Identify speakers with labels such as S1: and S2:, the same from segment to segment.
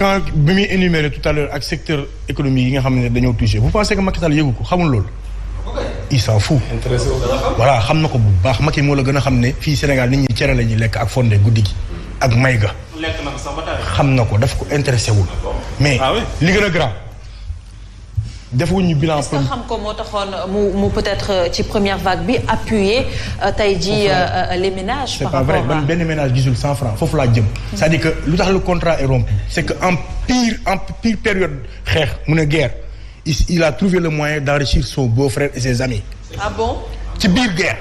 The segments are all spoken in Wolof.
S1: quand bi muy énuméré tout à l'heure ak secteur économique yi nga xam ne dañoo touché vous pensez que Macky Sall yëgu ko xamul loolu. il s'en fout. voilà xam na ko bu baax Macky moo la gën a xam ne fii Sénégal nit ñi cere la ñuy lekk ak fondé guddi gi ak mayga.
S2: lekk na ko sax ba tey.
S1: xam na ko daf ko intéressé wul. mais li gën a grave defuñu bilan.
S3: est-ce que xam ko moo taxoon mu peut-être ci première vague bi appuyer tey jii les ménages.
S1: c'est pas vrai benn ménage gisul 100 francs foofu laa jëm. c'est-à-dire que lu tax le contrat est rompu c'est que en pire période xeex mu ne guerre il a trouvé le moyen d'enrichir son beau-frère et ses amis.
S3: ah bon.
S1: ci biir guerre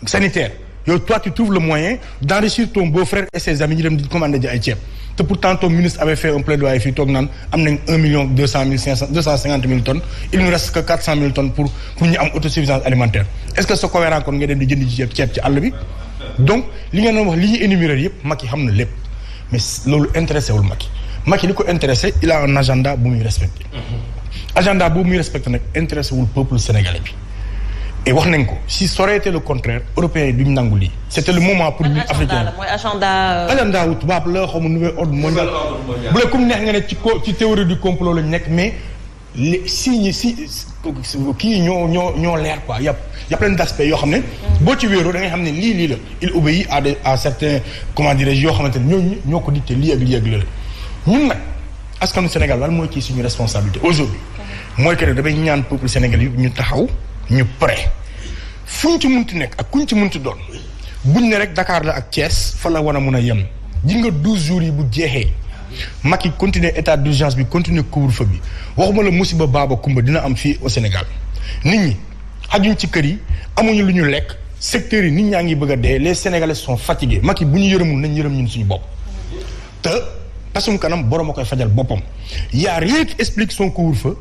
S1: sanitaire yow toi tu trouves le moyen d'enrichir ton beau-frère et ses amis ñu dem di commander ji ay ceeb. te pourtant ton ministre avait fait un plaidoyer fii toog naan am nañ 1,250,000 tonnes il ne reste que 400,000 tonnes pour ñu am autosuffisance alimentaire est-ce que c'est cohérent kon nga dem di jënd ci ceeb ci àll bi. donc li nga doon wax li ñuy énumérer yëpp Macky xam na lépp mais loolu intéressé wul Macky li ko intéressé il a un agenda bu muy respecté. agenda bu muy respecté nag intéressé wul peuple sénégalais bi. et wax nañ ko si ça aurait été le contraire européens yi duñ nangu lii. c'était le moment pour ñun africain
S3: mooy agenda
S1: wu tubaab la xaw ma nouvel ordre mondial. bu la comme neex nga ne ci théorie du complot lañ nekk mais les signes kii ñoo leer quoi y a plein d'aspects yoo xam ne. boo ci wéeroo da ngay xam ne lii la il obéit à certains comment dirais-je yoo xamante ne ñoo ko dicté lii ak lii la ñun nag askanu Sénégal lan mooy ci suñu responsabilité aujourd'hui mooy que ne damay ñaan peuple sénégalais yi ñu taxaw. ñu pare fu ñu ci munti nekk ak ku ñu ci munti doon buñ ne rek Dakar la ak Thiès fa la war a mun a yem ji nga 12 jours yi bu jeexee Macky continuer état d'urgence bi continuer couvre-feu bi waxuma la musiba baaba kumba dina am fii au Sénégal nit ñi xajuñ ci kër yi amuñu lu ñu lekk secteurs yi nit ñaa ngi bëgg a dee les Sénégalais sont fatigués Macky bu ñu yërëmul nañ yërëm ñun suñu bopp te pasum kanam borom a koy fajal boppam y a rien qui explique son couvre-feu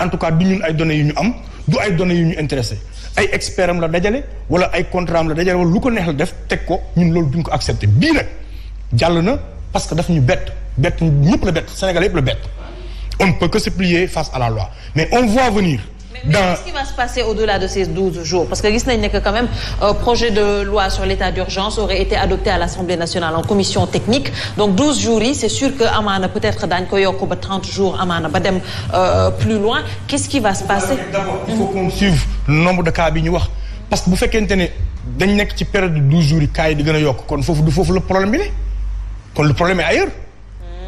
S1: en tout cas du ñun ay données yu ñu am du ay données yu ñu intéressé ay experts am la dajale wala ay contrat am la dajale wala lu ko neex la def teg ko ñun loolu duñ ko accepté bii nag jàll na parce que daf ñu bett ñëpp la bett Sénégal yëpp la bett on ne peut que se plier face à la loi mais on voit venir.
S3: Mais qu'est-ce qui va se passer au-delà de ces 12 jours parce que gis nañ ne que quand même projet de loi sur l'état d'urgence aurait été adopté à l'Assemblée nationale en commission technique donc 12 jours yi c'est sûr que amaana peut-être daañu ko yokk ba 30 jours amaana ba dem plus loin qu'est-ce qui va se passer.
S1: D'abord il faut qu'on suive le nombre de cas bi ñu wax parce que bu fekkente ne dañ nekk ci période de 12 jours yi cas yi di gën a yokk kon foofu le problème bi ne kon le problème est ailleurs.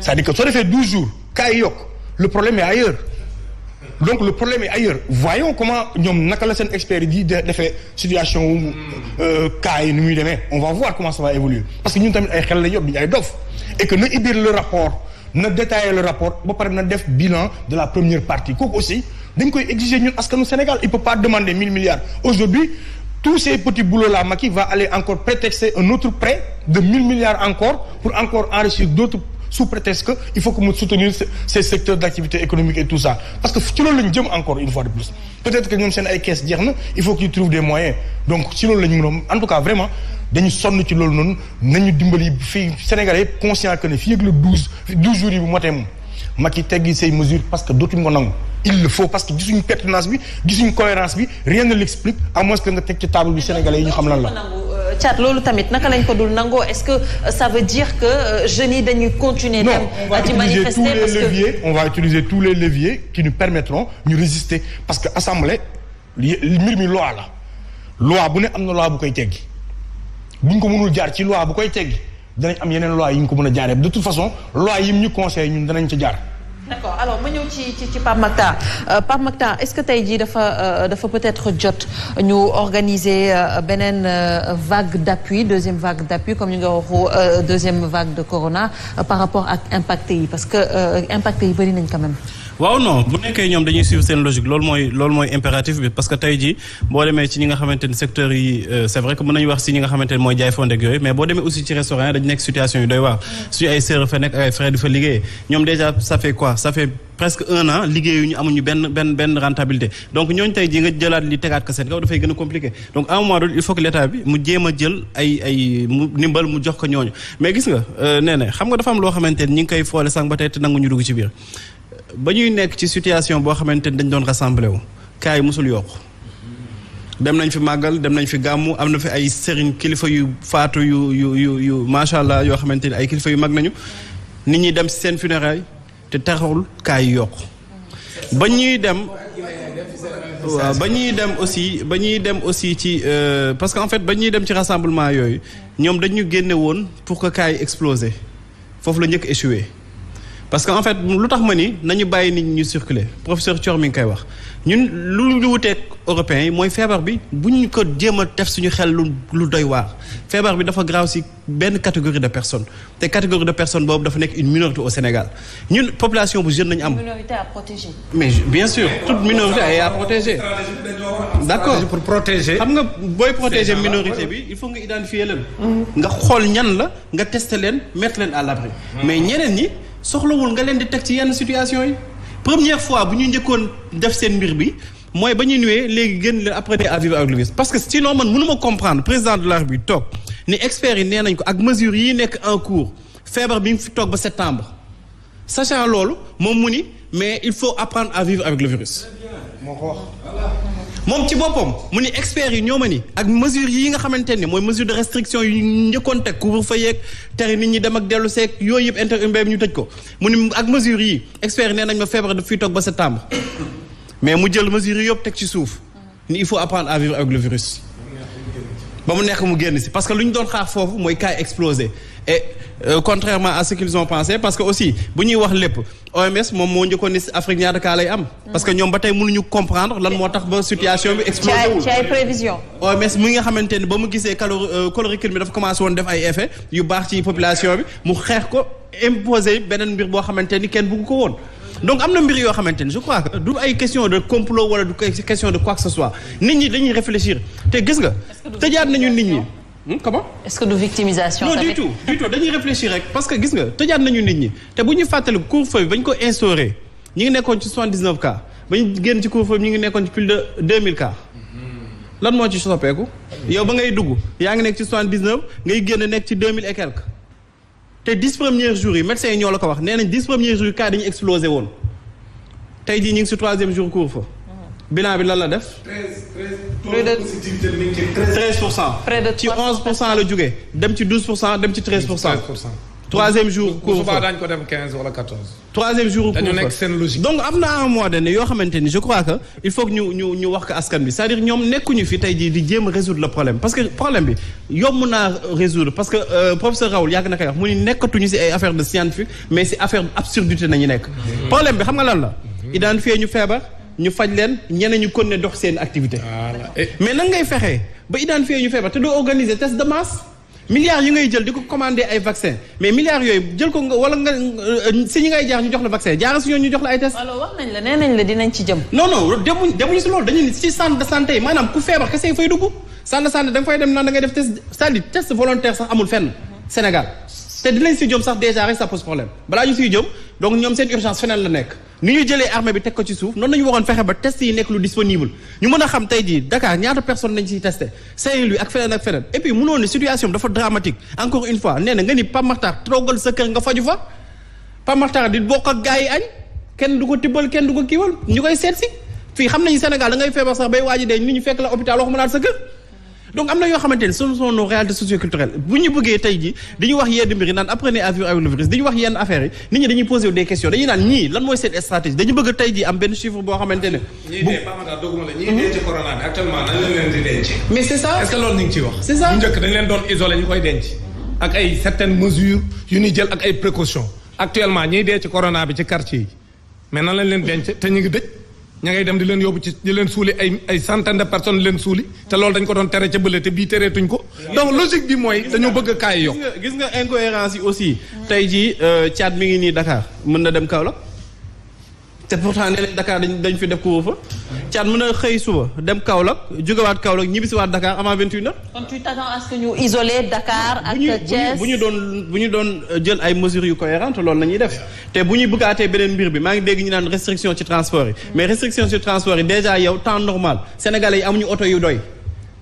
S1: c'est-à-dire que soo defee 12 jours cas yi yokk le problème est ailleurs. donc le problème est ailleurs voyons comment ñoom naka la seen experts yi di defee situation wu cas yi ni muy demee on va voir comment ça va évoluer parce que ñun tamit ay xel la yor duñu ay dof et que na ibir le rapport na détailler le rapport ba pare na def bilan de la première partie kooku aussi dañ koy exiger ñun askanu Sénégal il peut pas demander 1000 milliards aujourd'hui tous ces petits boulots là Macky va aller encore prétexter un autre prêt de 1000 milliards encore pour encore enrichir d'autres sous prétexte que il faut que mu soutenir ces secteurs d'activité économique et tout ça parce que ci loolu lañu jëm encore une fois de plus peut-être que ñoom seen ay caisse jeex na il faut qu'ils trouvent des moyens donc ci loolu lañu mën en tout cas vraiment dañu sonn ci loolu noonu nañu dimbali fii Sénégalais yëpp conscient que ne fii ak le 12 jours yi bu motee moom Macky teggi say mesures parce que dootuñu ko nangu il le faut parce que gisuñu pertinence bi gisuñu cohérence bi rien ne l'explique à moins que nga teg ci table bi Sénégalais yi ñu xam lan la.
S3: Thiat loolu tamit naka lañ ko dul nangoo est-ce que ça veut dire que jeunes yi dañuy continuer.
S1: non
S3: on
S1: va utiliser tous les leviers qui nous permettront ñu résister parce que assemblée mbir mi loi la loi bu ne am na loi bu koy teggi buñ ko mënul jaar ci loi bu koy teggi danañ am yeneen loi yi ñu ko mën a jaaree de toute façon loi yi ñu conseillé ñun danañ ca jaar.
S3: d'accord alors ma ñëw ci Pape Makhtar Pape Makhtar est-ce que tey jii dafa peut-être jot ñu organiser beneen vague d'appui deuxième vague d'appui comme ñu nga waxu deuxième vague de corona par rapport ak impacté yi parce que impacté yi bëri nañ quand même.
S2: waaw non bu nekkee ñoom dañuy suivre seen logique loolu mooy impératif bi parce que tey jii boo demee ci ñi nga xamante ni secteurs yi c'est vrai que mën nañu wax si ñi nga xamante ni mooy jaay fonde ak yooyu mais boo demee aussi ci restaurant yi dañu nekk situation yi doy waar suñu ay sœurs fa nekk ak ay frères di fa liggéeyee ñoom déjà ça fait quoi ça fait presque 1 an liggéeyu ñu amuñu benn rentabilité donc ñooñu tey jii nga jëlaat li tegaat ko seen kaw dafay gën a compliqué donc à un moment donné il faut que l'état bi mu jéem a jël ay ndimbal mu jox ko ñooñu mais gis nga nee na xam nga dafa am loo xamante ni ñi ngi koy foole sànq ba tey te nangu ñu dugg ci biir ba ñuy nekk ci situation boo xamante ni dañ doon rassemblé wu kaay musul yokku dem nañ fi màggal dem nañ fi gàmmu am na fi ay sëriñ kilifa yu faatu yu macha allah yoo xamante ni ay kilifa yu mag nañu nit ñi dem ci seen funérailles te taxawul kaay yokk ba ñuy dem. waaw ba ñuy dem aussi ci parce que en fait ba ñuy dem ci rassemblement yooyu ñoom dañu génne woon pour que cas yi exploser foofu la njëkk échoué parce que en fait lu tax ma ni nañu bàyyi nit ñu circuler professeur Thior mi ngi koy wax ñun lu ñu wuteeg européens yi mooy feebar bi bu ñu ko jéem a def suñu xel lu doy waar feebar bi dafa graaw si benn catégorie de personnes te catégorie de personnes boobu dafa nekk une minorité au Sénégal ñun population bu jeune nañu am.
S3: minorité à protéger.
S2: mais bien sûr toute minorité est à protéger. d'accord
S4: pour protéger.
S2: xam nga booy protéger minorité bi il faut nga identifier leen. nga xool ñan la nga tester leen mettre leen à l'abri. mais ñeneen ñi soxlawul nga leen di teg ci yenn situation yi. première fois bu ñu njëkkoon def seen mbir bi mooy ba ñu ñëwee léegi gën leen apprenez à vivre avec le virus parce que sinon man mënuma comprendre président de la République toog ni experts yi nee nañ ko ak mesures yi nekk en cours feebar bi nga fi toog ba septembre sachant loolu moom mu ni mais il faut apprendre à vivre avec le virus.
S4: moo ko wax.
S2: moom ci boppam mu ni experts yi ñoo ma ni ak mesures yi nga xamante ni mooy mesure de restriction yu njëkkoon teg couvre-feu yeeg tere nit ñi dem ak dellu seeg yooyu yëpp interurbain bi ñu tëj ko mu ni ak mesures yi experts yi nee nañ ma feebar daf fiy toog ba septembre mais mu jël mesures yi yëpp teg ci suuf ni il faut apprendre à vivre avec le virus ba mu nekk mu génn si parce que lu ñu doon xaar foofu mooy cas explosé et contrairement à ce qu'ils ont pensé parce que aussi bu ñuy wax lépp OMS moom moo njëkkoon ni Afrique ñaata cas lay am. parce que ñoom ba tey mënuñu comprendre lan moo tax ba situation bi explosé wul
S3: ci ay prévision.
S2: OMS mu nga xamante ni ba mu gisee chloroquine bi dafa commencé woon def ay effet yu baax ci population bi mu xeex ko imposer beneen mbir boo xamante ni kenn bëgg ko woon. donc am na mbir yoo xamante ni je crois que du ay question de complot wala du question de quoi que ce soit nit ñi dañuy réfléchir te gis nga. tëjaat nañu nit ñi. comment.
S3: est-ce que du victimisation.
S2: non du tout dañuy réfléchir rek parce que gis nga tëjaat nañu nit ñi te bu ñu fàttali couvre-feu bi ba ñu ko instauré ñi ngi nekkoon ci 79 cas ba ñu génn ci couvre-feu bi ñu ngi nekkoon ci plus de 2000 cas lan moo ci soppeeku. yow ba ngay dugg yaa ngi nekk ci 79 ngay génn nekk ci 2000 et quelques te 10 premiers jours yi médecins yi ñoo la ko wax nee nañ 10 premiers jours yi cas dañu explosé woon tey jii ñu ngi ci 3e jour couvre-feu bilan bi lan la def. 13%. ci 11% la jógee dem ci 12% dem ci 13%. 3e jour couvre-feu
S4: bu daañu ko dem 15 wala 14.
S2: 3e jour
S4: dañu nekk seen logique.
S2: donc am na un mois donné yoo xamante ni je crois que il faut que ñu wax ko askan bi c'est-à-dire ñoom nekkuñu fi tey jii di jéem a résoudre le problème parce que problème bi yomb naa résoudre parce que professeur Raoul yàgg na koy wax mu ni nekkatuñu ci ay affaire de scientifique mais ci affaire absurdité nañu nekk. problème bi xam nga lan la. identifier ñu feebar. ñu faj leen ñeneen ñu continuer dox seen activité mais nan ngay fexee ba identifier ñu feebar te doo organiser test de masse milliards yi ngay jël di ko commander ay vaccin mais milliards yooyu jël ko nga wala nga si ñi ngay jaar ñu jox la vaccin jaaral si ñoom ñu jox la ay test.
S3: alors wax nañ la nee nañ la dinañ ci jëm.
S2: non demuñu si loolu dañu ni si centre de santé yi maanaam ku feebar kese fay dugg centre de santé da nga fay dem naan da ngay def test c'est-à-dire test volontaire sax amul fenn Sénégal te dinañ si jëm sax déjà rek ça pose problème balaa ñu siy jëm donc ñoom seen urgence feneen la nekk. ni ñu jëlee armée bi teg ko ci suuf noonu la ñu waroon fexe ba test yi nekk lu disponible ñu mën a xam tey jii Dakar ñaata personne nañ ciy testé Saint-Louis ak feneen et puis mënoon ne situation bi dafa dramatique encore une fois nee na nga ni Pape Makhtar toogal sa kër nga faju fa Pape Makhtar di bokk ak gars yi añ kenn du ko tibbal kenn du ko kiiwal ñu koy seet si fii xam nañu Sénégal da ngay feebar sax bay waaji dee nit ñu fekk la hôpital waxuma laat sa kër donc am na yoo xamante ne ce sont nos réalités socioculturelles bu ñu bëggee tey jii dañuy wax yenn mbir yi naan apprenez à vivre avec le virus dañuy wax yenn affaires yi nit ñi dañuy poser des questions dañuy naan ñii lan mooy seen stratégie dañu bëgg tey jii am benn chiffre boo xamante ne.
S4: ñii dee Pamata doguma la ñii dee ci corona bi actuellement nañ leen di denc.
S2: mais c'est ça
S4: est-ce que loolu ñu ngi ciy wax.
S2: c'est ça
S4: bu njëkk dañ leen doon isolé ñu koy denc. ak ay certaines mesures yu ñuy jël ak ay précautions actuellement ñii dee ci corona bi ci quartier yi mais nan lañ leen denc te ñu ngi dëj ña ngay dem di leen yóbbu ci di leen suuli ay centaine de personnes leen suuli te loolu dañ ko doon tere ca bële te bii tereetuñ ko donc logique bi mooy dañoo bëgg a kaay yokk.
S2: gis nga incohérence yi aussi tey jii Tchad mi ngi nii Dakar mën na dem Kaolack te pourtant nee nañ Dakar dañ fi def couvre-feu Tchad mën na xëy suba dem Kaolack jógewaat Kaolack ñibbisiwaat Dakar avant 21h.
S3: kon tu t'attends à ce que ñu isoler Dakar ak Thiès
S2: bu ñu doon jël ay mesures yu cohérentes loolu la ñuy def te bu ñuy bëggaatee beneen mbir bi maa ngi dégg ñu naan restriction ci transport yi mais restriction ci transport yi déjà yow temps normal sénégalais yi amuñu oto yu doy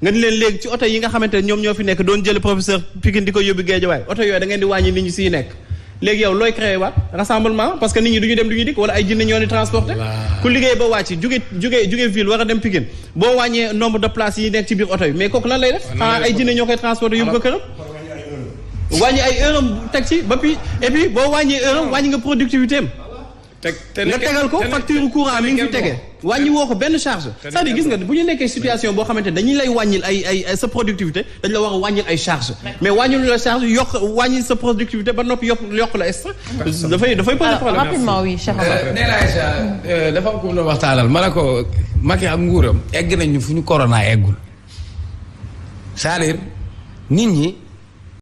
S2: nga ni leen léegi ci oto yi nga xamante ne ñoom ñoo fi nekk doon jël professeur Pikine di ko yóbbu Guédiawaye oto yooyu da ngeen di wàññi nit ñi siy nekk léegi yow looy créé waat rassemblement parce que nit ñi du ñu dem du ñu dikk wala ay jinne ñoo ni transporté ku liggéey ba wàcc jóge ville war a dem Pikine boo wàññee nombre de places yi nekk ci biir oto yi mais kooku lan lay def xanaa ay jinne ñoo koy transporté yóbbu ko këram wàññi ay heure am teg ci ba puis et puis boo wàññi heure am wàññi nga productivité am. nga tegal ko facture courant mi ngi fi tege wàññi woo ko benn charge c'est-à-dire gis nga bu ñu nekkee situation boo xamante ne dañuy lay wàññil ay sa productivité dañ la war a wàññil ay charge mais wàññil la charge wàññi sa productivité ba noppi yokk la extra dafay poser problème.
S3: rapidement oui Cheikh Omar.
S5: nee naa Aïcha dafa am ku mu doon waxtaanal ma ne ko Macky ak nguuram egg nañu fu ñu corona eggul c'est-à-dire nit ñi